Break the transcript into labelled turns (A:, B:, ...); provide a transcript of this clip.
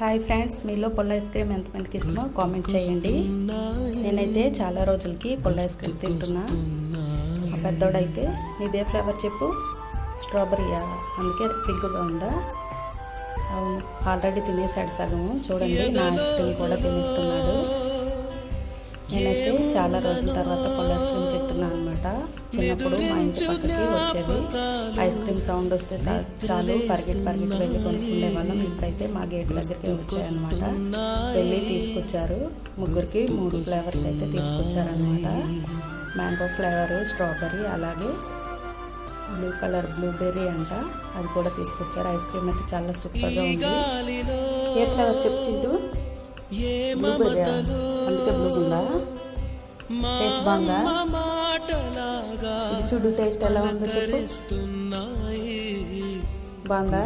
A: Hi friends, మీలో పొల్ల ice cream ఎంతమందికి ఇష్టమో కామెంట్ చేయండి. నేనైతే చాలా రోజులకి పొల్ల ఐస్ క్రీమ్ తింటున్నా. ఆ పెద్దోడైతే నీదే ఫ్లేవర్ చెప్పు, స్ట్రాబెర్రీయా, అందుకే పింక్గా ఉందా? అవును, ఆల్రెడీ తినేసాడు సగము. చూడండి, నా ఐస్ క్రీమ్ కూడా తినేస్తున్నాడు. నేనైతే చాలా రోజుల తర్వాత పొల్ల ఐస్ క్రీమ్ తింటున్నాను అనమాట. చిన్నప్పుడు మా ఇంటి పక్కకి వచ్చేది, ఐస్ క్రీమ్ సౌండ్ వస్తే చాలు పరిగెట్టి వెళ్ళి కొనుక్కునే వాళ్ళం. ఇప్పుడైతే మా గేట్ దగ్గరికి వచ్చాయన్నమాట. వెళ్ళి తీసుకొచ్చారు. ముగ్గురికి 3 ఫ్లేవర్స్ అయితే తీసుకొచ్చారనమాట. మ్యాంగో ఫ్లేవరు, స్ట్రాబెర్రీ, అలాగే బ్లూ కలర్ బ్లూబెర్రీ అంట, అది కూడా తీసుకొచ్చారు. ఐస్ క్రీమ్ అయితే చాలా సూపర్గా ఉంది. ఏ ఫ్లేవర్ చెప్పు చింటూ? బ్లూబెర్రీ, అందుకే బ్లూ ఉందా? టేస్ట్ బాగుందా? ఇది చూడు, టేస్ట్ ఎలా ఉందో చెప్పు. బాగుందా?